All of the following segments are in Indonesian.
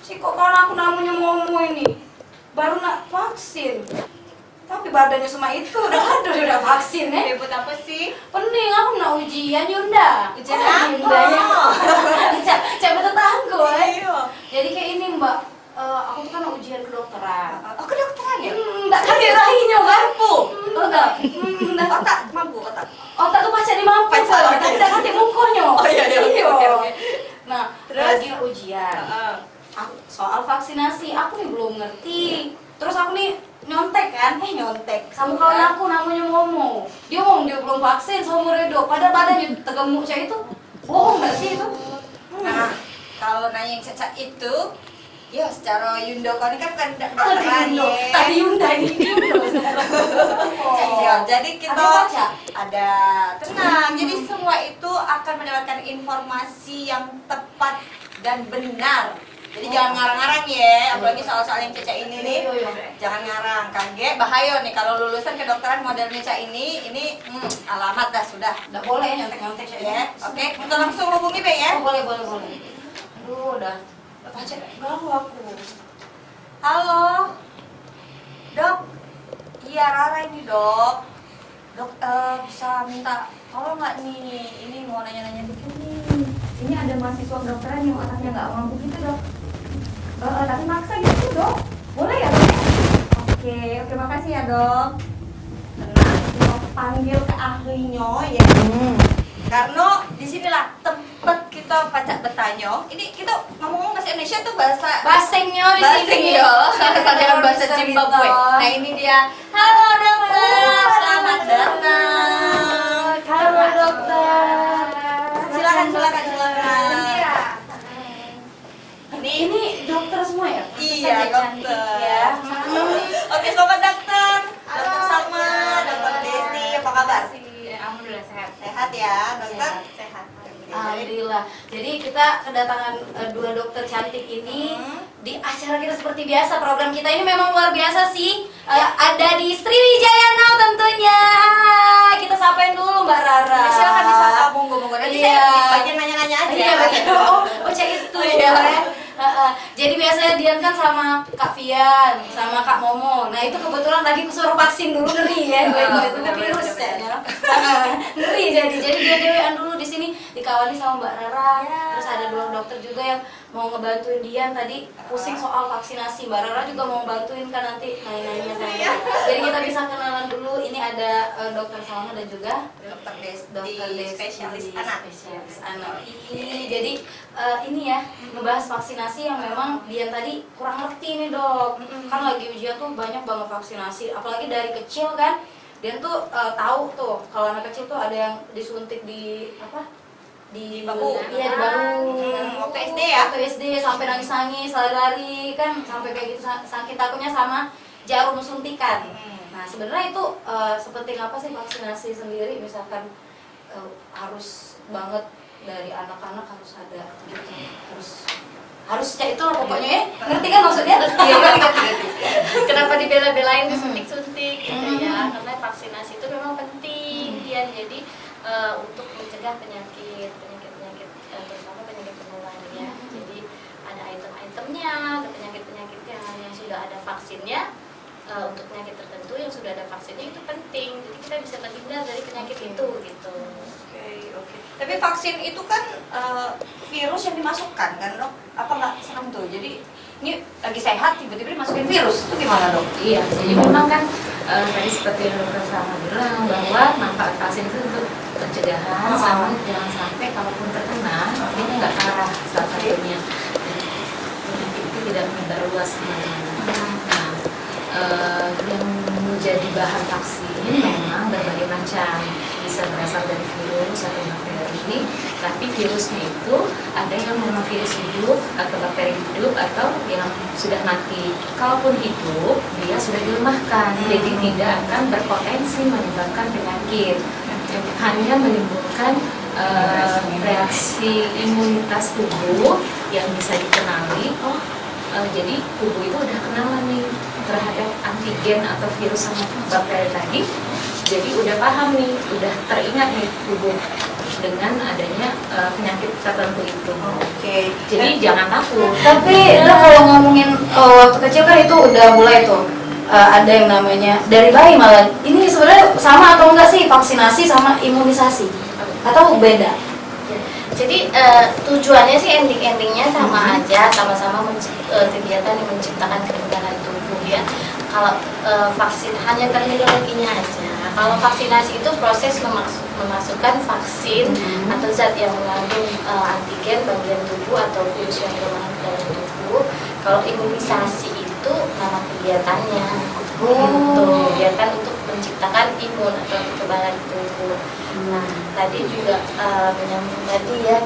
Si kok kawan aku namanya Momo ini baru nak vaksin. Tapi badannya sama itu udah vaksin ya. Ribut apa sih? Pening aku nak ujian Yunda. Ujian apa? Yundanya. Cek tetangga ya. Iya. Jadi kayak ini Mbak, aku tuh kan ujian kedokteran. Oh, kedokteran ya? Enggak kan dirahinya kan? Enggak. Otak, mampu otak. Otak tuh pacar di mampu. Pacar, Tapi udah hati mukonya. Oh iya, oke. Nah, Terus? lagi ujian. Aku soal vaksinasi aku nih belum ngerti. Terus aku nih nyontek sama kawan aku namanya Momo. Dia ngomong dia belum vaksin seumur hidup, padahal badannya tegemuk cah itu. Bohong nggak sih itu? Nah, kalau nanya yang Caca itu, ya secara Yundo kan kan kedokteran ya. Tadi Yunda ini. Iya, jadi kita Ada baca? ada tenang. Jadi semua itu akan mendapatkan informasi yang tepat dan benar. Jadi jangan ngarang-ngarang ya, apalagi soal-soal yang Caca ini nih. Jangan ngarang, kaget bahaya nih kalau lulusan kedokteran modelnya Caca ini alamat dah sudah. Nggak boleh nyontek-nyontek cah Ya, oke, kita langsung hubungi Be ya. Boleh. Aduh, udah baca ganggu aku. Halo, Dok. Iya Rara ini Dok. Dok, bisa minta tolong nggak nih? Ini mau nanya-nanya dikit nih. Ini ada mahasiswa kedokteran yang otaknya nggak mampu gitu Dok. Tapi maksa gitu Dok. Boleh ya Dok? Oke, makasih ya Dok. Tenang, mau panggil ke ahlinya ya. Karena disinilah tempat kita pacak bertanya. Ini kita ngomong bahasa Indonesia tuh bahasa Basengnya di Basing sini. ya, dengan bahasa Zimbabwe. Nah ini dia. Halo dokter, selamat datang. Halo dokter. Silakan. Ini dokter semua ya? Iya Saja cantik dokter. ya. Oke selamat dokter. Dokter Salma, dokter Desti, apa kabar? Alhamdulillah sehat. Sehat ya dokter? Sehat. Alhamdulillah. Jadi kita kedatangan dua dokter cantik ini di acara kita seperti biasa. Program kita ini memang luar biasa sih. Ada di Sriwijaya Now tentunya. Kita sapain dulu Mbak Rara. Ya, silakan disapa monggo. Nanti Iya. saya bagian nanya-nanya aja. Iya betul. Oh cek itu. Iya. Jadi biasanya Dian kan sama Kak Fian, sama Kak Momo. Nah itu kebetulan lagi kusuruh vaksin dulu, ngeri ya. Itu virus ya. Ngeri jadi dia dewean dulu di sini dikawani sama Mbak Rara. Terus ada dua dokter juga yang mau ngebantuin Dian tadi pusing soal vaksinasi. Mbak Rara juga mau bantuin kan nanti nanya-nanya saya. Jadi kita bisa kenalan dulu. Ini ada dokter Salma dan juga Dokter Desti, dokter Desti, spesialis anak. spesialis anak. Jadi ini ya ngebahas vaksinasi yang memang Dian tadi kurang ngerti nih dok. Kan lagi ujian tuh banyak banget vaksinasi, apalagi dari kecil kan. Dian tuh tahu tuh kalau anak kecil tuh ada yang disuntik di apa? Di bahu. Iya di bahu. Waktu SD ya? Waktu SD sampai nangis-nangis, lari-lari kan sampai kayak gitu saking takutnya sama jarum suntikan. Nah sebenarnya itu sepenting apa sih vaksinasi sendiri? Misalkan harus banget dari anak-anak harus ada gitu, harus kayak itu lah pokoknya ya. Ngerti kan maksudnya? Iya, ngerti. Kenapa dibela-belain disuntik-suntik gitu ya? Karena vaksinasi itu memang penting Dian. Jadi untuk mencegah penyakit terutama penyakit menular ya. Jadi ada item-itemnya, ada penyakit-penyakit yang sudah ada vaksinnya. Untuk penyakit tertentu yang sudah ada vaksinnya itu penting, jadi kita bisa terhindar dari penyakit itu gitu. Oke. Tapi vaksin itu kan virus yang dimasukkan kan dok? Apa nggak serem tuh? Jadi ini lagi sehat tiba-tiba dimasukin virus itu gimana dok? Iya, jadi memang kan tadi seperti yang dokter Salma bilang bahwa manfaat vaksin itu untuk pencegahan sama jangan sampai kalaupun terkena ini nggak parah salah satunya. Penyakit itu tidak menyebar luas kemana-mana. Yang menjadi bahan vaksin memang berbagai macam, bisa berasal dari virus atau bakteri, tapi virusnya itu ada yang memang virus hidup atau bakteri hidup atau yang sudah mati. Kalaupun hidup, dia sudah dilemahkan, jadi tidak akan berpotensi menyebabkan penyakit, hanya menimbulkan reaksi imunitas tubuh yang bisa dikenali. Jadi tubuh itu udah kenalan nih terhadap antigen atau virus sama bakteri tadi, jadi udah paham nih, udah teringat nih tubuh dengan adanya penyakit tertentu itu. Oke. Jadi jangan takut. Tapi Dok, kalau ngomongin waktu kecil kan itu udah mulai tuh ada yang namanya dari bayi malah. Ini sebenarnya sama atau enggak sih vaksinasi sama imunisasi? Atau beda? Jadi tujuannya sih endingnya sama aja, sama-sama kegiatan yang menciptakan kekebalan tubuh ya. Kalau vaksin hanya terminologinya aja. Kalau vaksinasi itu proses memasukkan vaksin atau zat yang mengandung antigen bagian tubuh atau virus yang lemah ke dalam tubuh. Kalau imunisasi itu nama kegiatannya, gitu. Kegiatan untuk menciptakan imun atau kekebalan tubuh. Nah, tadi juga menyambung tadi ya,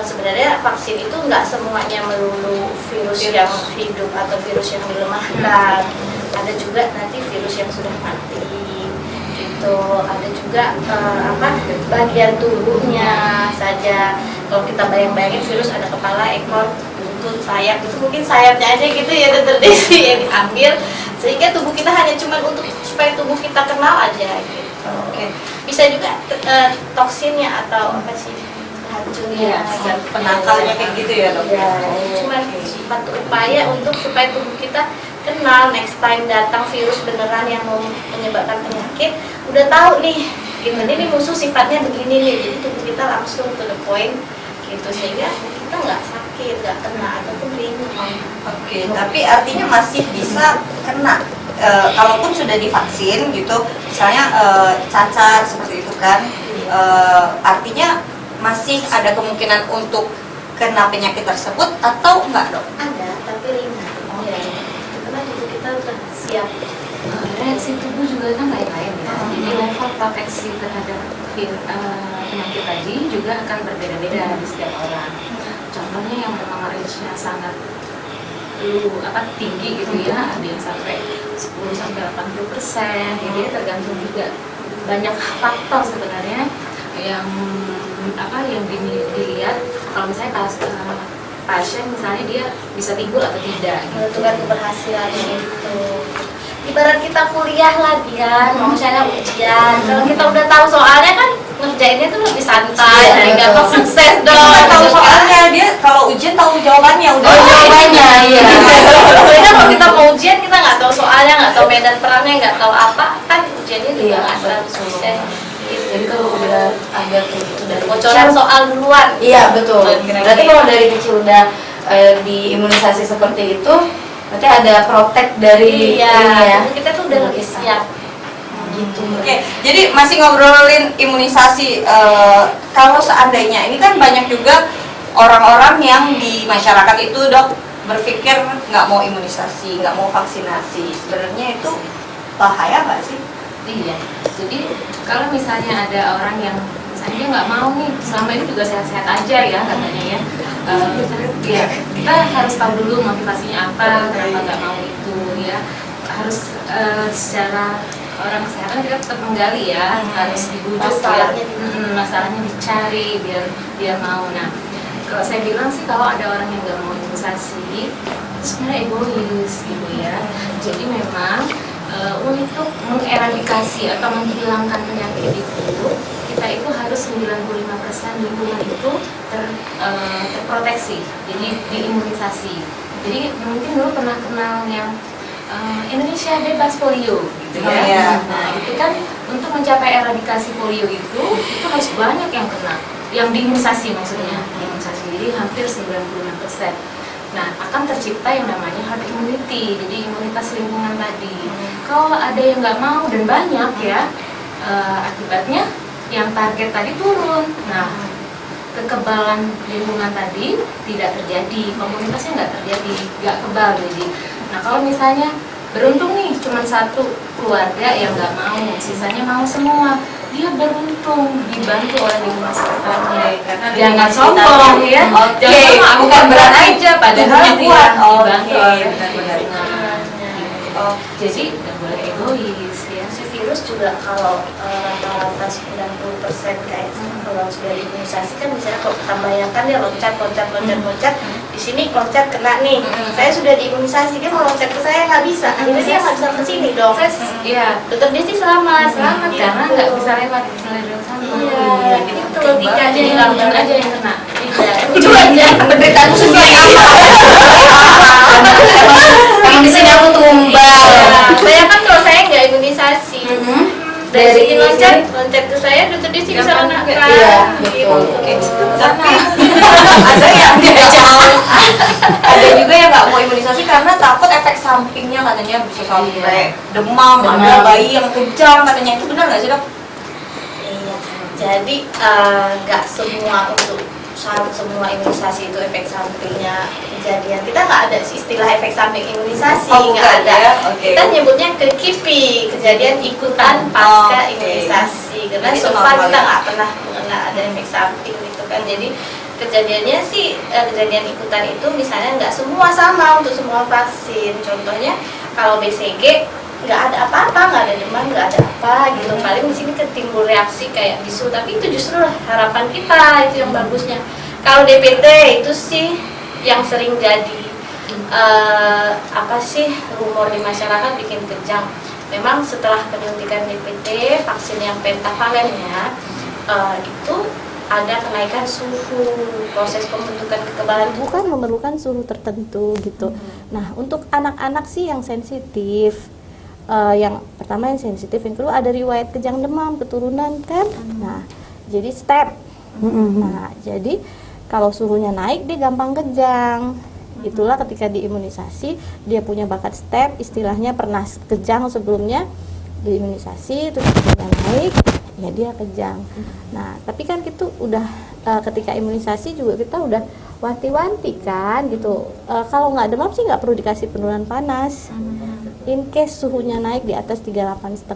sebenarnya vaksin itu nggak semuanya melulu virus yang hidup atau virus yang dilemahkan. Ada juga nanti virus yang sudah mati, gitu. Ada juga bagian tubuhnya saja. Kalau kita bayangin virus ada kepala, ekor, buntut, sayap, itu mungkin sayapnya aja gitu ya, Dr. Desi yang diambil, sehingga tubuh kita hanya cuma untuk supaya tubuh kita kenal aja gitu. Oke. Bisa juga toksinnya atau apa sih racunnya, Penakalnya kayak gitu ya, Dok? ya, cuma sifat upaya untuk supaya tubuh kita kenal next time datang virus beneran yang mau menyebabkan penyakit, udah tahu nih gitu, ini musuh sifatnya begini nih, jadi tubuh kita langsung to the point gitu, sehingga kita nggak sakit, nggak kena ataupun bingung. Oke, tapi artinya masih bisa kena. Kalaupun sudah divaksin gitu, misalnya cacar seperti itu kan, artinya masih ada kemungkinan untuk kena penyakit tersebut atau enggak, Dok? Ada, tapi ringan. Ya, karena tubuh kita udah siap. Reaksi tubuh juga kan lain-lain ya. Jadi level proteksi terhadap penyakit tadi juga akan berbeda-beda di setiap orang. Contohnya yang memang range-nya sangat tinggi gitu ya, ada yang sampai 10-80%. Jadi tergantung juga banyak faktor sebenarnya yang dilihat. Kalau misalnya pasien misalnya dia bisa timbul atau tidak gitu. Menentukan keberhasilannya itu. Ibarat kita kuliah lah dia, mau misalnya ujian. Kalau kita udah tahu soalnya kan ngerjainnya tuh lebih santai, dan gampang sukses dong. Kita tahu gitu kan. soalnya, dia kalau ujian tahu jawabannya udah. Jawabannya, iya. Beda kalau kita mau ujian kita nggak tahu soalnya, nggak tahu medan perangnya, nggak tahu apa, kan ujiannya juga nggak terlalu sukses. Jadi kalau udah ada kayak gitu dari Bocoran kecil, soal duluan. iya betul. Kira-kira. Berarti kalau dari kecil udah diimunisasi seperti itu, berarti ada protect dari Iya, ini ya. tubuh kita tuh udah lebih siap. Gitu. Oke, jadi masih ngobrolin imunisasi. Kalau seandainya ini kan banyak juga orang-orang yang di masyarakat itu, Dok, berpikir nggak mau imunisasi, nggak mau vaksinasi. Sebenarnya itu bahaya nggak sih? Iya, jadi kalau misalnya ada orang yang misalnya dia nggak mau nih, selama ini juga sehat-sehat aja ya katanya ya, ya kita harus tahu dulu motivasinya apa, kenapa nggak mau itu ya, harus secara orang kesehatan kita tetap menggali ya, harus dibujuk Masalahnya. masalahnya dicari biar mau. Nah, kalau saya bilang sih kalau ada orang yang nggak mau imunisasi, itu sebenarnya egois gitu ya. Jadi memang untuk mengeradikasi atau menghilangkan penyakit itu, kita itu harus 95% lingkungan itu terproteksi, jadi diimunisasi. Jadi mungkin dulu pernah kenal yang Indonesia bebas polio gitu ya. Oh, iya. Nah itu kan untuk mencapai eradikasi polio itu harus banyak yang kena, yang diimunisasi maksudnya, diimunisasi, jadi hampir 95%. Nah, akan tercipta yang namanya herd immunity, jadi imunitas lingkungan tadi. Kalau ada yang nggak mau dan banyak ya, akibatnya yang target tadi turun. Nah, kekebalan lingkungan tadi tidak terjadi, komunitasnya nggak terjadi, nggak kebal jadi. Nah, kalau misalnya beruntung nih, cuma satu keluarga yang nggak mau, sisanya mau semua. Dia beruntung dibantu oleh lingkungan sekitarnya. Jangan sombong ya. Oke, Jangan sombong, bukan berarti aja padahal tubuhnya kuat. dibantu oleh Benar-benar. lingkungan. Oh, Jadi nggak boleh egois ya. Sisi virus juga kalau rata-rata 90% kayak kalau sudah imunisasi kan misalnya kalau kita bayangkan dia loncat, di sini loncat kena nih, saya sudah diimunisasi dia mau loncat ke saya nggak bisa, akhirnya dia nggak bisa ke sini dong. Iya, Dokter Desi selamat karena nggak bisa lewat dari sana. Iya, itu logikanya Jadi yang langsung aja yang kena. itu aja penderitaan sesuai apa? Emang di sini aku tumbal. bayangkan kalau saya nggak imunisasi dari Dari sini loncat ke saya, Dokter Desi bisa kena kan? Iya, Gitu. Tapi ada yang ada juga yang nggak mau imunisasi karena takut efek sampingnya, katanya bisa sampai demam, ada bayi yang kejang katanya. Itu benar nggak sih, Dok? Iya, jadi nggak semua semua imunisasi itu efek sampingnya kejadian. Kita nggak ada istilah efek samping imunisasi, Oh, nggak bukan ada. ya? Oke. Kita nyebutnya kejadian ikutan pasca imunisasi. Karena Jadi itu so far normal kita ya? nggak pernah mengenal ada efek samping gitu kan. Jadi kejadiannya sih kejadian ikutan itu misalnya nggak semua sama untuk semua vaksin. Contohnya kalau BCG nggak ada apa-apa, nggak ada demam, nggak ada apa gitu. Paling di sini ketimbul reaksi kayak bisu, tapi itu justru harapan kita, itu yang bagusnya. Kalau DPT itu sih yang sering jadi apa sih rumor di masyarakat bikin kejang. Memang setelah penyuntikan DPT, vaksin yang pentavalennya itu ada kenaikan suhu, proses pembentukan kekebalan tubuh Bukan memerlukan suhu tertentu gitu. Nah, untuk anak-anak sih yang sensitif, yang pertama yang sensitif, yang kedua ada riwayat kejang demam keturunan kan. Nah, jadi step. Nah, jadi kalau suhunya naik dia gampang kejang. Itulah ketika diimunisasi dia punya bakat step, istilahnya pernah kejang sebelumnya, diimunisasi terus suhunya naik, ya dia kejang. Nah, tapi kan itu udah ketika imunisasi juga kita udah wanti-wanti kan gitu. Kalau nggak demam sih nggak perlu dikasih penurunan panas. In case suhunya naik di atas 38,5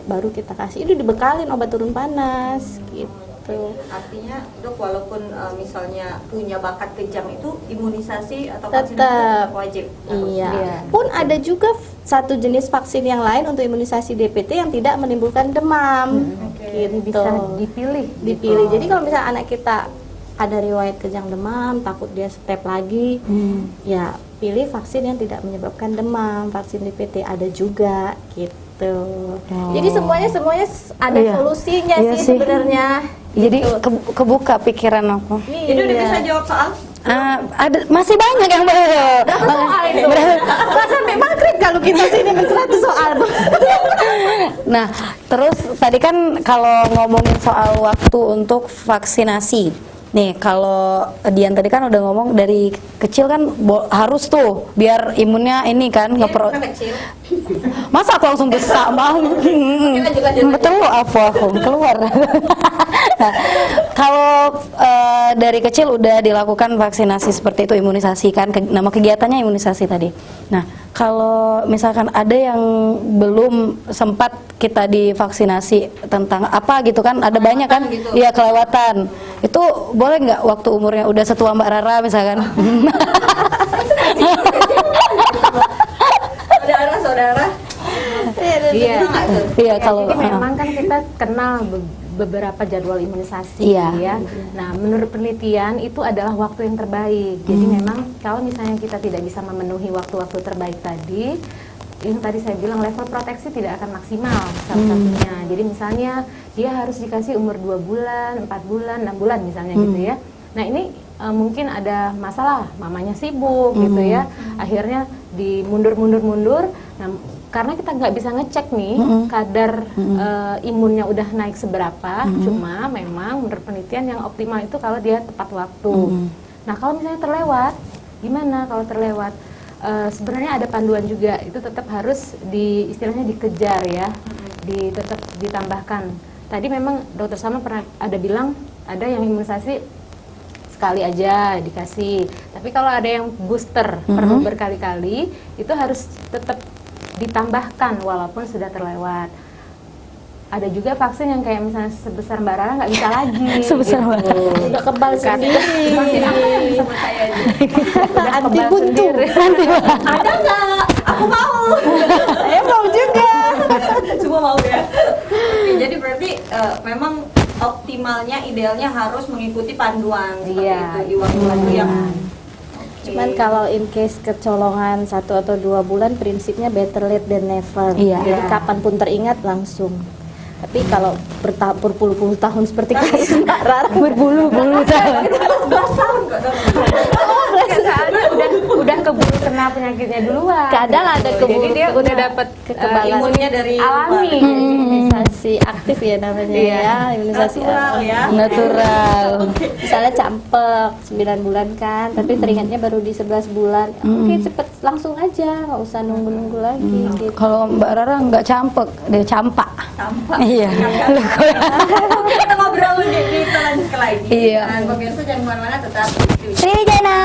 baru kita kasih, itu dibekalin obat turun panas gitu. Artinya, Dok, walaupun misalnya punya bakat kejang itu imunisasi atau vaksin itu Tetap wajib. harus. Iya. Pun ada juga satu jenis vaksin yang lain untuk imunisasi DPT yang tidak menimbulkan demam. Gitu. Bisa dipilih. Dipilih. Jadi kalau misalnya anak kita ada riwayat kejang demam, takut dia step lagi, ya pilih vaksin yang tidak menyebabkan demam. Vaksin DPT ada juga gitu. Jadi semuanya ada solusinya Iya sih sih. sebenarnya. Jadi kebuka pikiran aku. Jadi udah bisa jawab soal? Ada masih banyak yang Soal itu. Sampai maghrib kalau kita sini 100 soal. Nah, terus tadi kan kalau ngomongin soal waktu untuk vaksinasi. Nih, kalau Dian tadi kan udah ngomong dari kecil kan harus tuh biar imunnya ini kan Kecil. Masa aku langsung besar banget? Betul lo apa aku keluar. Nah, kalau dari kecil udah dilakukan vaksinasi seperti itu, imunisasi kan, nama kegiatannya imunisasi tadi. Nah, kalau misalkan ada yang belum sempat kita divaksinasi tentang apa gitu kan, ada banyak kan, iya kelewatan. Itu boleh nggak waktu umurnya udah setua Mbak Rara misalkan? Saudara. Iya kalau Jadi memang kan kita kenal beberapa jadwal imunisasi Iya. ya. Nah, menurut penelitian itu adalah waktu yang terbaik. Jadi memang kalau misalnya kita tidak bisa memenuhi waktu-waktu terbaik tadi, yang tadi saya bilang level proteksi tidak akan maksimal salah satunya. Jadi misalnya dia harus dikasih umur 2 bulan, 4 bulan, 6 bulan misalnya gitu ya. Nah, ini mungkin ada masalah, mamanya sibuk gitu ya. Akhirnya mundur. Nah, karena kita nggak bisa ngecek nih kadar imunnya udah naik seberapa, cuma memang menurut penelitian yang optimal itu kalau dia tepat waktu. Nah, kalau misalnya terlewat, gimana kalau terlewat? Sebenarnya ada panduan juga, itu tetap harus istilahnya dikejar ya, tetap ditambahkan. Tadi memang Dokter Sama pernah ada bilang ada yang imunisasi sekali aja dikasih, tapi kalau ada yang booster perlu berkali-kali, itu harus tetap ditambahkan walaupun sudah terlewat. Ada juga vaksin yang kayak misalnya sebesar Mbak Rara nggak bisa lagi. Sebesar Mbak Rara. Udah kebal sendiri. Vaksin apa yang bisa saya aja? Udah Anti kebal buntu. sendiri. Ada nggak? Aku mau. Saya mau juga. Semua mau ya. memang optimalnya, idealnya harus mengikuti panduan seperti Iya. itu di waktu-waktu yang Cuman kalau in case kecolongan 1 atau 2 bulan, prinsipnya better late than never. Iya. Jadi kapanpun teringat langsung. Tapi kalau berpuluh-puluh tahun seperti kasus Mbak Rara, Berbulu-bulu tahun. 11 tahun kok dok. Soalnya udah keburu kena penyakitnya duluan. kadang ada keburu Jadi dia udah dapat kekebalan Imunnya dari alami. imunisasi aktif ya namanya ya, imunisasi natural ya. Natural. Misalnya campek 9 bulan kan, tapi teringatnya baru di 11 bulan. Oke, cepet langsung aja, nggak usah nunggu-nunggu lagi gitu. Kalau Mbak Rara nggak campek, dia campak. Tampak. Iya. Oke, kita ngobrol di lanjut ke lagi. Iya. Nah, pemirsa jangan kemana-mana, tetap Sriwijaya.